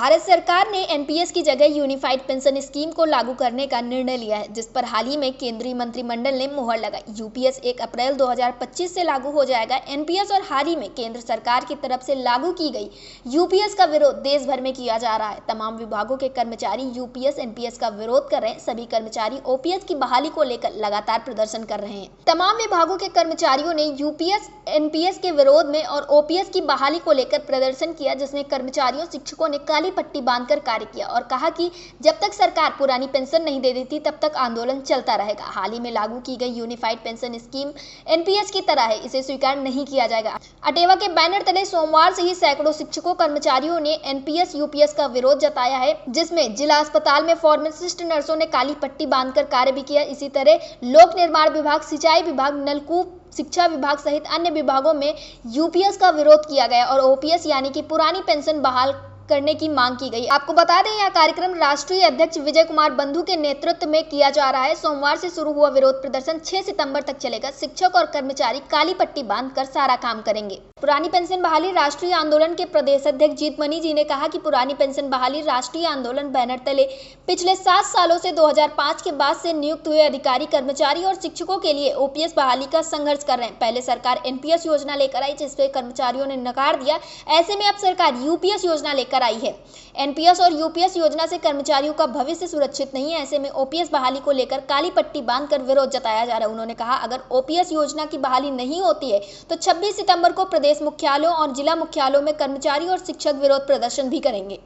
भारत सरकार ने एनपीएस की जगह यूनिफाइड पेंशन स्कीम को लागू करने का निर्णय लिया है, जिस पर हाल ही में केंद्रीय मंत्रिमंडल ने मुहर लगाई। यूपीएस 1 अप्रैल 2025 से लागू हो जाएगा। एनपीएस और हाल ही में केंद्र सरकार की तरफ से लागू की गई यूपीएस का विरोध देश भर में किया जा रहा है। तमाम विभागों के कर्मचारी यूपीएस एनपीएस का विरोध कर रहे हैं। सभी कर्मचारी ओपीएस की बहाली को लेकर लगातार प्रदर्शन कर रहे हैं। तमाम विभागों के कर्मचारियों ने यूपीएस एनपीएस के विरोध में और ओपीएस की बहाली को लेकर प्रदर्शन किया, जिसमें कर्मचारियों शिक्षकों ने काली पट्टी बांधकर कार्य किया और कहा कि जब तक सरकार पुरानी पेंशन नहीं दे देती तब तक आंदोलन चलता रहेगा। हाल ही में लागू की गई यूनिफाइड पेंशन स्कीम एनपीएस की तरह है, इसे स्वीकार नहीं किया जाएगा। अटेवा के बैनर तले सोमवार से ही सैकड़ों शिक्षकों कर्मचारियों ने एनपीएस यूपीएस का विरोध जताया है, जिसमें जिला अस्पताल में फार्मासिस्ट नर्सों ने काली पट्टी बांधकर कार्य भी किया। इसी तरह लोक निर्माण विभाग, सिंचाई विभाग, नलकूप, शिक्षा विभाग सहित अन्य विभागों में यूपीएस का विरोध किया गया और ओपीएस यानी कि पुरानी पेंशन बहाल करने की मांग की गई। आपको बता दें, यह कार्यक्रम राष्ट्रीय अध्यक्ष विजय कुमार बंधु के नेतृत्व में किया जा रहा है। सोमवार से शुरू हुआ विरोध प्रदर्शन 6 सितंबर तक चलेगा। शिक्षक और कर्मचारी काली पट्टी बांधकर सारा काम करेंगे। पुरानी पेंशन बहाली राष्ट्रीय आंदोलन के प्रदेश अध्यक्ष जीतमणि जी ने कहा कि पुरानी पेंशन बहाली राष्ट्रीय आंदोलन बैनर तले पिछले 7 सालों से 2005 के बाद से नियुक्त हुए अधिकारी, कर्मचारी और शिक्षकों के लिए ओपीएस बहाली का संघर्ष कर रहे हैं। पहले सरकार एनपीएस योजना लेकर आई, जिसपे कर्मचारियों ने नकार दिया। ऐसे में अब सरकार यूपीएस योजना लेकर आई है। एनपीएस और यूपीएस योजना से कर्मचारियों का भविष्य सुरक्षित नहीं है। ऐसे में ओपीएस बहाली को लेकर काली पट्टी बांधकर विरोध जताया जा रहा है। उन्होंने कहा, अगर ओपीएस योजना की बहाली नहीं होती है तो 26 सितंबर को प्रदेश मुख्यालयों और जिला मुख्यालयों में कर्मचारी और शिक्षक विरोध प्रदर्शन भी करेंगे।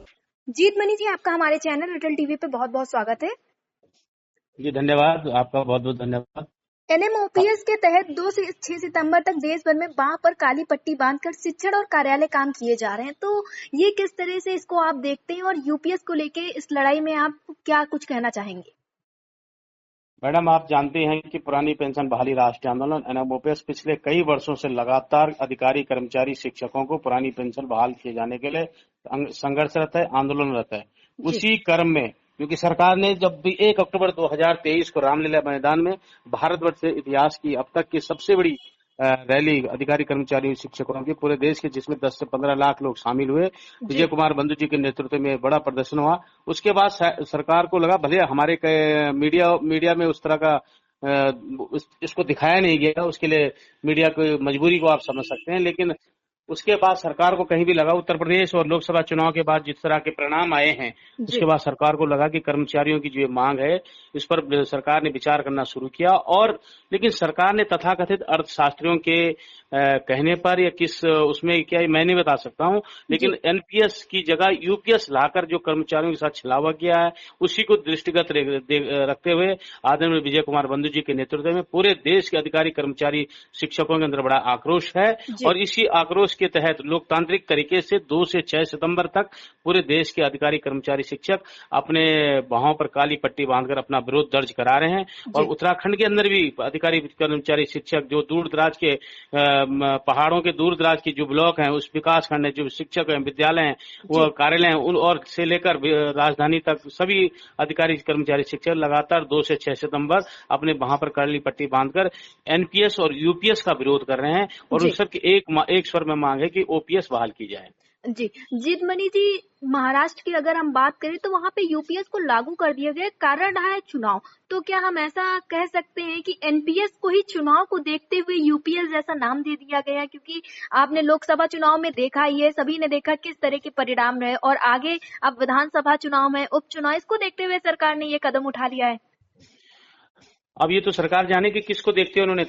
जीतमणि जी, आपका हमारे चैनल रिटल टीवी पे बहुत बहुत स्वागत है। जी धन्यवाद, आपका बहुत बहुत धन्यवाद। एनएमओपीएस के तहत 2 से 6 सितंबर तक देश भर में बांह पर काली पट्टी बांधकर शिक्षण और कार्यालय काम किए जा रहे हैं, तो ये किस तरह से इसको आप देखते हैं और यूपीएस को लेके इस लड़ाई में आप क्या कुछ कहना चाहेंगे? मैडम, आप जानते हैं कि पुरानी पेंशन बहाली राष्ट्रीय आंदोलन एनएमओपीएस पिछले कई वर्षों से लगातार अधिकारी, कर्मचारी, शिक्षकों को पुरानी पेंशन बहाल किए जाने के लिए संघर्षरत है, आंदोलनरत है। उसी क्रम में क्योंकि सरकार ने जब भी 1 अक्टूबर 2023 को रामलीला मैदान में भारतवर्ष के इतिहास की अब तक की सबसे बड़ी रैली अधिकारी, कर्मचारियों, शिक्षकों की पूरे देश के, जिसमें 10 से 15 लाख लोग शामिल हुए, विजय कुमार बंधु जी के नेतृत्व में बड़ा प्रदर्शन हुआ। उसके बाद सरकार को लगा, भले हमारे मीडिया में उस तरह का इसको दिखाया नहीं गया, उसके लिए मीडिया की मजबूरी को आप समझ सकते हैं, लेकिन उसके बाद सरकार को कहीं भी लगा, उत्तर प्रदेश और लोकसभा चुनाव के बाद जिस तरह के परिणाम आए हैं, उसके बाद सरकार को लगा कि कर्मचारियों की जो मांग है इस पर सरकार ने विचार करना शुरू किया। और लेकिन सरकार ने तथाकथित अर्थशास्त्रियों के कहने पर या किस उसमें क्या मैं नहीं बता सकता हूं, लेकिन एनपीएस की जगह यूपीएस लाकर जो कर्मचारियों के साथ छलावा किया है, उसी को दृष्टिगत रखते हुए आदरणीय विजय कुमार बंधु जी के नेतृत्व में पूरे देश के अधिकारी, कर्मचारी, शिक्षकों के अंदर बड़ा आक्रोश है। और इसी आक्रोश के तहत लोकतांत्रिक तरीके से 2 से 6 सितंबर तक पूरे देश के अधिकारी, कर्मचारी, शिक्षक अपने बाहों पर काली पट्टी बांधकर अपना विरोध दर्ज करा रहे हैं। और उत्तराखंड के अंदर भी अधिकारी, कर्मचारी, शिक्षक जो दूर दराज के पहाड़ों के दूर दराज की जो ब्लॉक हैं, उस विकास खंड है, जो शिक्षक हैं, विद्यालय हैं, वो कार्यालय हैं, उन और से लेकर राजधानी तक सभी अधिकारी, कर्मचारी, शिक्षक लगातार 2 से 6 सितंबर अपने वहां पर काली पट्टी बांधकर एनपीएस और यूपीएस का विरोध कर रहे हैं। और उन सबकी एक स्वर में मांग है कि ओपीएस बहाल की जाए। जी जीतमणि जी, महाराष्ट्र की अगर हम बात करें तो वहाँ पे यूपीएस को लागू कर दिया गया, कारण रहा है चुनाव। तो क्या हम ऐसा कह सकते हैं कि एनपीएस को ही चुनाव को देखते हुए यूपीएस जैसा नाम दे दिया गया? क्योंकि आपने लोकसभा चुनाव में देखा, ये सभी ने देखा किस तरह के परिणाम रहे, और आगे अब विधानसभा चुनाव में, उपचुनाव, इसको देखते हुए सरकार ने ये कदम उठा लिया है। अब ये तो सरकार जाने कि किसको देखते हुए उन्होंने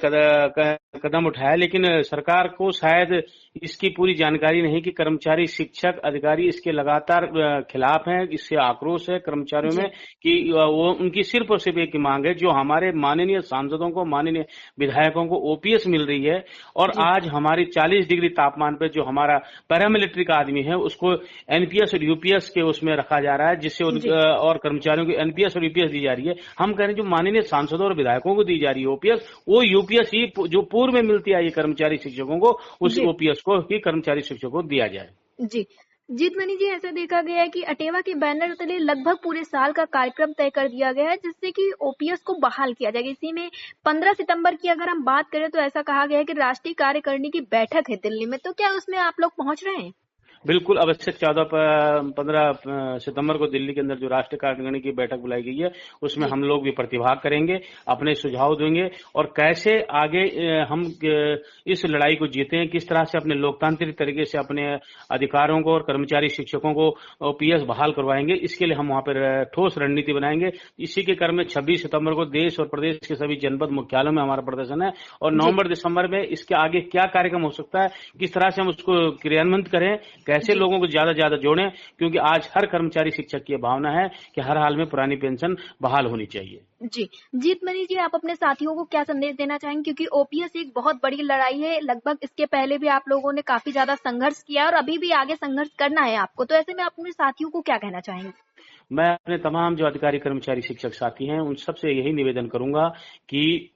कदम उठाया, लेकिन सरकार को शायद इसकी पूरी जानकारी नहीं कि कर्मचारी, शिक्षक, अधिकारी इसके लगातार खिलाफ हैं। इससे आक्रोश है कर्मचारियों में कि वो उनकी सिर्फ और सिर्फ एक मांग है, जो हमारे माननीय सांसदों को, माननीय विधायकों को ओपीएस मिल रही है। और आज हमारी 40 डिग्री तापमान पे जो हमारा पैरामिलिट्री का आदमी है, उसको एनपीएस और यूपीएस के उसमें रखा जा रहा है, जिससे और कर्मचारियों को एनपीएस और यूपीएस दी जा रही है। हम कह रहे हैं जो माननीय सांसदों और विधायकों को दी जा रही है ओपीएस, वो यूपीएस ही जो पूर्व में मिलती है कर्मचारी, शिक्षकों को, उस ओपीएस को ही कर्मचारी, शिक्षकों को दिया जाए। जी जीतमणि जी, ऐसा देखा गया है कि अटेवा के बैनर तले लगभग पूरे साल का कार्यक्रम तय कर दिया गया है, जिससे कि ओपीएस को बहाल किया जाएगा। इसी में 15 सितंबर की अगर हम बात करें तो ऐसा कहा गया है कि राष्ट्रीय कार्यकारिणी की बैठक है दिल्ली में, तो क्या उसमें आप लोग पहुंच रहे हैं? बिल्कुल आवश्यक 15 सितंबर को दिल्ली के अंदर जो राष्ट्रीय कार्यकारिणी की बैठक बुलाई गई है उसमें हम लोग भी प्रतिभाग करेंगे, अपने सुझाव देंगे और कैसे आगे हम इस लड़ाई को जीते हैं, किस तरह से अपने लोकतांत्रिक तरीके से अपने अधिकारों को और कर्मचारी शिक्षकों को ओपीएस बहाल करवाएंगे। इसके लिए हम वहां पर ठोस रणनीति बनाएंगे। इसी के क्रम में 26 सितंबर को देश और प्रदेश के सभी जनपद मुख्यालयों में हमारा प्रदर्शन है और नवंबर दिसंबर में इसके आगे क्या कार्यक्रम हो सकता है, किस तरह से हम उसको क्रियान्वित करें, कैसे लोगों को ज्यादा ज्यादा जोड़ें, क्योंकि आज हर कर्मचारी शिक्षक की भावना है कि हर हाल में पुरानी पेंशन बहाल होनी चाहिए। जी जीतमणि जी, आप अपने साथियों को क्या संदेश देना चाहेंगे, क्योंकि ओपीएस एक बहुत बड़ी लड़ाई है, लगभग इसके पहले भी आप लोगों ने काफी ज्यादा संघर्ष किया और अभी भी आगे संघर्ष करना है आपको, तो ऐसे में आप अपने साथियों को क्या कहना चाहेंगे? मैं अपने तमाम जो अधिकारी कर्मचारी शिक्षक साथी हैं उन सबसे यही निवेदन करूंगा कि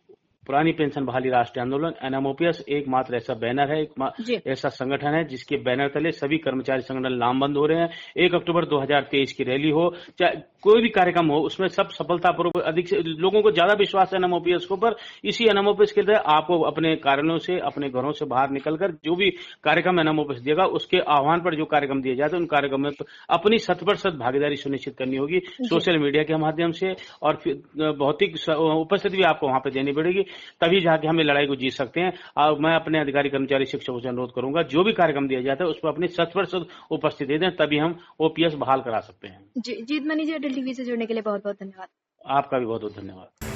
पुरानी पेंशन बहाली राष्ट्रीय आंदोलन एनएमओपीएस एकमात्र ऐसा बैनर है, ऐसा संगठन है जिसके बैनर तले सभी कर्मचारी संगठन लामबंद हो रहे हैं। 1 अक्टूबर 2023 की रैली हो, चाहे कोई भी कार्यक्रम हो, उसमें सब सफलतापूर्वक अधिक से लोगों को ज्यादा विश्वास है एनएमओपीएस को, पर इसी एनएमओपीएस के तहत आपको अपने कार्यालयों से, अपने घरों से बाहर निकलकर जो भी कार्यक्रम एनएमओपीएस देगा उसके आह्वान पर जो कार्यक्रम दिए जाते हैं उन कार्यक्रम में अपनी 100% भागीदारी सुनिश्चित करनी होगी सोशल मीडिया के माध्यम से, और भौतिक उपस्थिति भी आपको वहां पर देनी पड़ेगी, तभी जाके हम ये लड़ाई को जीत सकते हैं। और मैं अपने अधिकारी कर्मचारी शिक्षकों से अनुरोध करूंगा जो भी कार्यक्रम दिया जाता है उस पर अपनी 100% उपस्थिति दें, तभी हम ओपीएस बहाल करा सकते हैं। जी जीतमणि जी, अटल टीवी से जुड़ने के लिए बहुत बहुत धन्यवाद। आपका भी बहुत बहुत धन्यवाद।